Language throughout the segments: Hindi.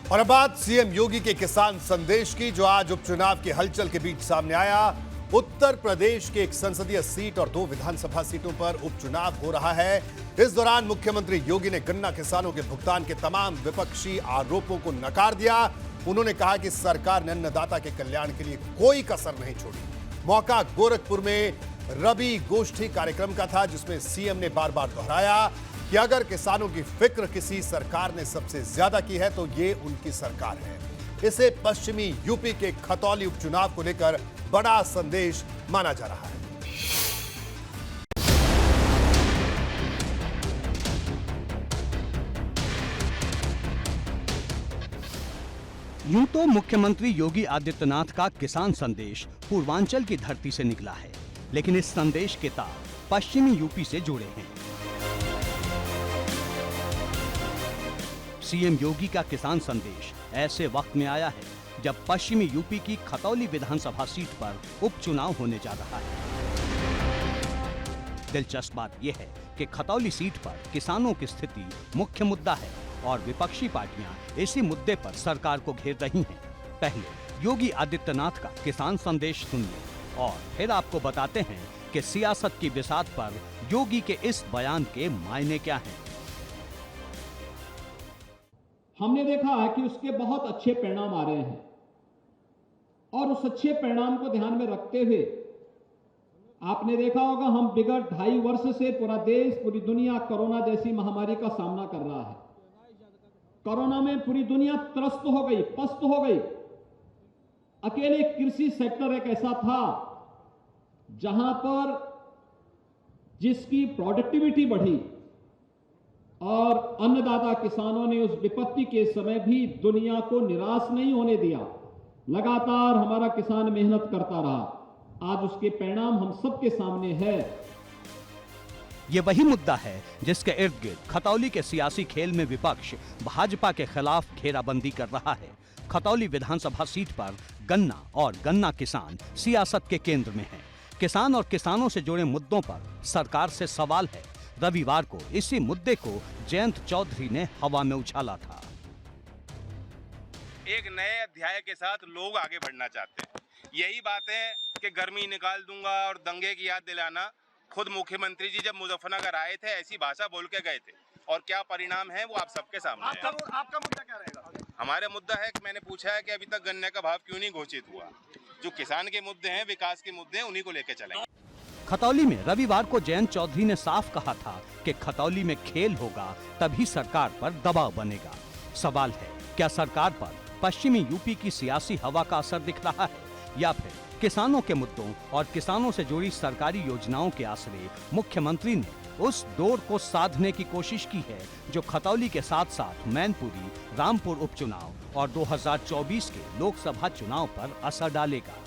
और अब बात सीएम योगी के किसान संदेश की, जो आज उपचुनाव की हलचल के बीच सामने आया। उत्तर प्रदेश के एक संसदीय सीट और 2 विधानसभा सीटों पर उपचुनाव हो रहा है। इस दौरान मुख्यमंत्री योगी ने गन्ना किसानों के भुगतान के तमाम विपक्षी आरोपों को नकार दिया। उन्होंने कहा कि सरकार ने अन्नदाता के कल्याण के लिए कोई कसर नहीं छोड़ी। मौका गोरखपुर में रबी गोष्ठी कार्यक्रम का था, जिसमें सीएम ने बार बार दोहराया कि अगर किसानों की फिक्र किसी सरकार ने सबसे ज्यादा की है तो ये उनकी सरकार है। इसे पश्चिमी यूपी के खतौली उपचुनाव को लेकर बड़ा संदेश माना जा रहा है। यूं तो मुख्यमंत्री योगी आदित्यनाथ का किसान संदेश पूर्वांचल की धरती से निकला है, लेकिन इस संदेश के तार पश्चिमी यूपी से जुड़े हैं। सीएम योगी का किसान संदेश ऐसे वक्त में आया है जब पश्चिमी यूपी की खतौली विधानसभा सीट पर उपचुनाव होने जा रहा है। दिलचस्प बात यह है कि खतौली सीट पर किसानों की स्थिति मुख्य मुद्दा है और विपक्षी पार्टियां इसी मुद्दे पर सरकार को घेर रही हैं। पहले योगी आदित्यनाथ का किसान संदेश सुनिए और फिर आपको बताते हैं कि सियासत की बिसात पर योगी के इस बयान के मायने क्या हैं। हमने देखा है कि उसके बहुत अच्छे परिणाम आ रहे हैं और उस अच्छे परिणाम को ध्यान में रखते हुए आपने देखा होगा हम विगत 2.5 वर्ष से पूरा देश, पूरी दुनिया कोरोना जैसी महामारी का सामना कर रहा है। कोरोना में पूरी दुनिया त्रस्त हो गई, पस्त हो गई। अकेले कृषि सेक्टर एक ऐसा था जहां पर जिसकी प्रोडक्टिविटी बढ़ी और अन्नदाता किसानों ने उस विपत्ति के समय भी दुनिया को निराश नहीं होने दिया। लगातार हमारा किसान मेहनत करता रहा। आज उसके परिणाम हम सबके सामने है। ये वही मुद्दा है जिसके इर्द गिर्द खतौली के सियासी खेल में विपक्ष भाजपा के खिलाफ घेराबंदी कर रहा है। खतौली विधानसभा सीट पर गन्ना और गन्ना किसान सियासत के केंद्र में है। किसान और किसानों से जुड़े मुद्दों पर सरकार से सवाल है। रविवार को इसी मुद्दे को जयंत चौधरी ने हवा में उछाला था। एक नए अध्याय के साथ लोग आगे बढ़ना चाहते हैं। यही बात है कि गर्मी निकाल दूंगा और दंगे की याद दिलाना। खुद मुख्यमंत्री जी जब मुजफ्फरनगर आए थे ऐसी भाषा बोल के गए थे और क्या परिणाम है वो आप सबके सामने है। आपका मुद्दा क्या रहेगा? हमारा मुद्दा है कि मैंने पूछा है कि अभी तक गन्ने का भाव क्यों नहीं घोषित हुआ। जो किसान के मुद्दे हैं, विकास के मुद्दे हैं, उन्हीं को लेकर चलेंगे। खतौली में रविवार को जयंत चौधरी ने साफ कहा था कि खतौली में खेल होगा तभी सरकार पर दबाव बनेगा। सवाल है, क्या सरकार पर पश्चिमी यूपी की सियासी हवा का असर दिख रहा है या फिर किसानों के मुद्दों और किसानों से जुड़ी सरकारी योजनाओं के आसरे मुख्यमंत्री ने उस डोर को साधने की कोशिश की है जो खतौली के साथ साथ मैनपुरी, रामपुर उपचुनाव और 2024 के लोकसभा चुनाव पर असर डालेगा।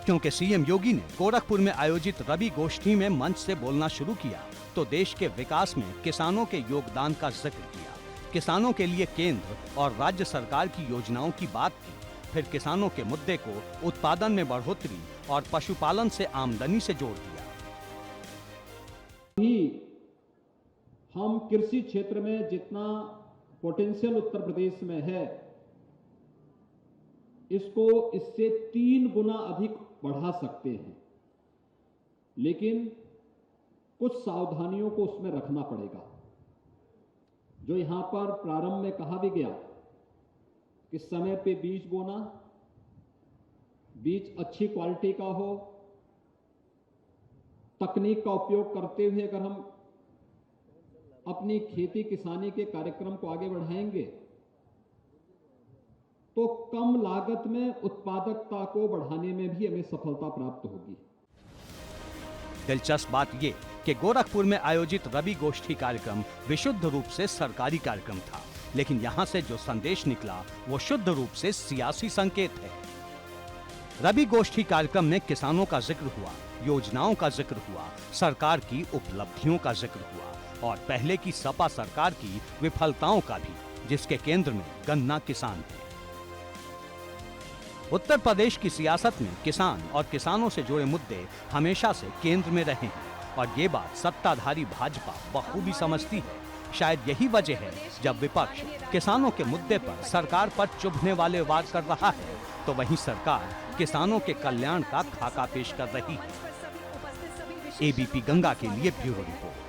क्योंकि सीएम योगी ने गोरखपुर में आयोजित रबी गोष्ठी में मंच से बोलना शुरू किया तो देश के विकास में किसानों के योगदान का जिक्र किया। किसानों के लिए केंद्र और राज्य सरकार की योजनाओं की बात की। फिर किसानों के मुद्दे को उत्पादन में बढ़ोतरी और पशुपालन से आमदनी से जोड़ दिया। हम कृषि क्षेत्र में जितना पोटेंशियल उत्तर प्रदेश में है, इसको इससे 3 गुना अधिक बढ़ा सकते हैं, लेकिन कुछ सावधानियों को उसमें रखना पड़ेगा। जो यहां पर प्रारंभ में कहा भी गया कि समय पे बीज बोना, बीज अच्छी क्वालिटी का हो, तकनीक का उपयोग करते हुए अगर हम अपनी खेती किसानी के कार्यक्रम को आगे बढ़ाएंगे तो कम लागत में उत्पादकता को बढ़ाने में भी हमें सफलता प्राप्त होगी। दिलचस्प बात ये कि गोरखपुर में आयोजित रबी गोष्ठी कार्यक्रम विशुद्ध रूप से सरकारी कार्यक्रम था, लेकिन यहाँ से जो संदेश निकला वो शुद्ध रूप से सियासी संकेत है। रबी गोष्ठी कार्यक्रम में किसानों का जिक्र हुआ, योजनाओं का जिक्र हुआ, सरकार की उपलब्धियों का जिक्र हुआ और पहले की सपा सरकार की विफलताओं का भी, जिसके केंद्र में गन्ना किसान है। उत्तर प्रदेश की सियासत में किसान और किसानों से जुड़े मुद्दे हमेशा से केंद्र में रहे हैं और ये बात सत्ताधारी भाजपा बखूबी समझती है। शायद यही वजह है जब विपक्ष किसानों के मुद्दे पर सरकार पर चुभने वाले वार कर रहा है, तो वहीं सरकार किसानों के कल्याण का खाका पेश कर रही है। एबीपी गंगा के लिए ब्यूरो रिपोर्ट।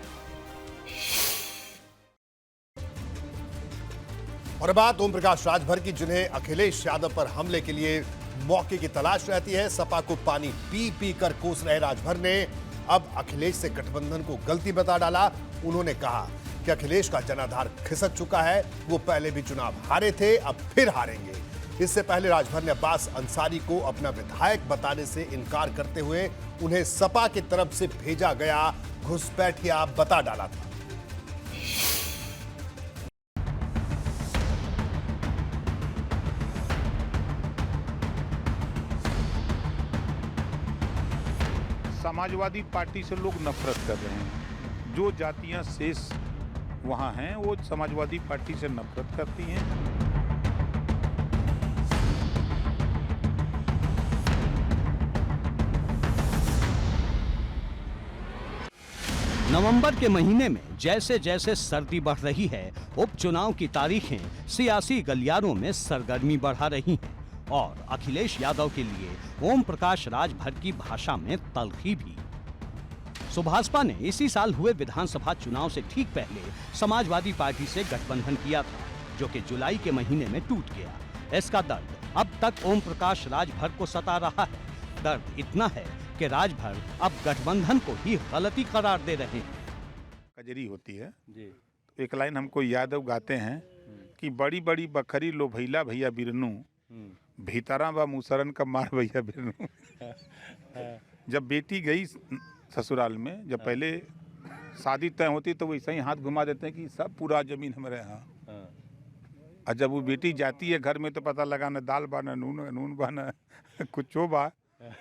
और बात ओम प्रकाश राजभर की, जिन्हें अखिलेश यादव पर हमले के लिए मौके की तलाश रहती है। सपा को पानी पी पी कर कोस रहे राजभर ने अब अखिलेश से गठबंधन को गलती बता डाला। उन्होंने कहा कि अखिलेश का जनाधार खिसक चुका है, वो पहले भी चुनाव हारे थे, अब फिर हारेंगे। इससे पहले राजभर ने अब्बास अंसारी को अपना विधायक बताने से इनकार करते हुए उन्हें सपा की तरफ से भेजा गया घुसपैठिया बता डाला था। समाजवादी पार्टी से लोग नफरत कर रहे हैं। जो जातियां शेष वहां हैं वो समाजवादी पार्टी से नफरत करती हैं। नवंबर के महीने में जैसे जैसे सर्दी बढ़ रही है, उपचुनाव की तारीखें सियासी गलियारों में सरगर्मी बढ़ा रही हैं और अखिलेश यादव के लिए ओम प्रकाश राजभर की भाषा में तलखी भी। सुभाषपा ने इसी साल हुए विधानसभा चुनाव से ठीक पहले समाजवादी पार्टी से गठबंधन किया था, जो कि जुलाई के महीने में टूट गया। इसका दर्द अब तक ओम प्रकाश राजभर को सता रहा है। दर्द इतना है कि राजभर अब गठबंधन को ही गलती करार दे रहे हैं। कजरी होती है जी। एक लाइन हमको यादव गाते हैं कि बड़ी बड़ी बखरी लो भैला भैया बिरनू, भीतरा बा मुसरन का मार भैया बिरनू। जब बेटी गई ससुराल में, जब पहले शादी तय होती तो वो ऐसे ही हाथ घुमा देते हैं कि सब पूरा जमीन हमारे यहाँ। और जब वो बेटी जाती है घर में तो पता लगा न दाल बा न नून बा न कुछो बा,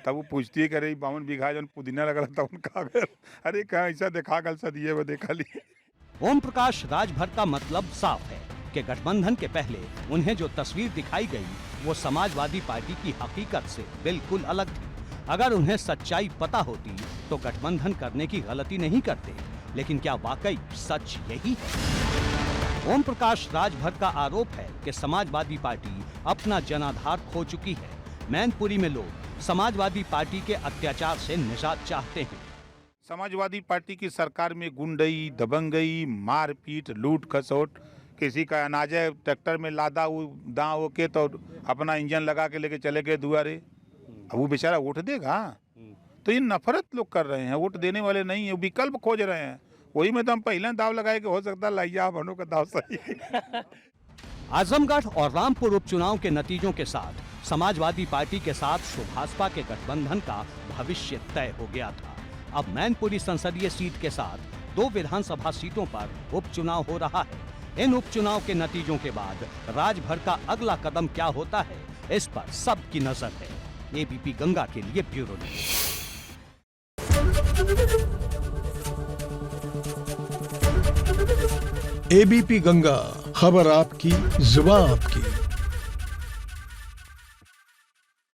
तब वो पूछती है कि अरे 52 बीघा जन पुदीना लगा था उनका घर, अरे कहाँ ऐसा देखा कल सदिए वो देखा ली। ओम प्रकाश राजभर का मतलब साफ है कि गठबंधन के पहले उन्हें जो तस्वीर दिखाई गई वो समाजवादी पार्टी की हकीकत से बिल्कुल अलग थी। अगर उन्हें सच्चाई पता होती तो गठबंधन करने की गलती नहीं करते, लेकिन क्या वाकई सच यही है? ओम प्रकाश राजभर का आरोप है कि समाजवादी पार्टी अपना जनाधार खो चुकी है। मैनपुरी में लोग समाजवादी पार्टी के अत्याचार से निजात चाहते हैं। समाजवादी पार्टी की सरकार में गुंडई, दबंगई, मारपीट, लूट खसोट, किसी का अनाज ट्रैक्टर में लादा दाव के तो अपना इंजन लगा के लेके चले गए दुआरे। अब वो बेचारा वोट देगा? तो ये नफरत लोग कर रहे हैं, वोट देने वाले नहीं है, विकल्प खोज रहे हैं। वही में तो हम पहले दाव लगाए कि हो सकता है लैया बनो का दाव सही। आजमगढ़ और रामपुर उपचुनाव के नतीजों के साथ समाजवादी पार्टी के साथ सुभाषपा के गठबंधन का भविष्य तय हो गया था। अब मैनपुरी संसदीय सीट के साथ 2 विधानसभा सीटों पर उपचुनाव हो रहा है। इन उपचुनाव के नतीजों के बाद राजभर का अगला कदम क्या होता है, इस पर सबकी नजर है। एबीपी गंगा के लिए ब्यूरो रिपोर्ट। एबीपी गंगा, खबर आपकी, जुबान आपकी।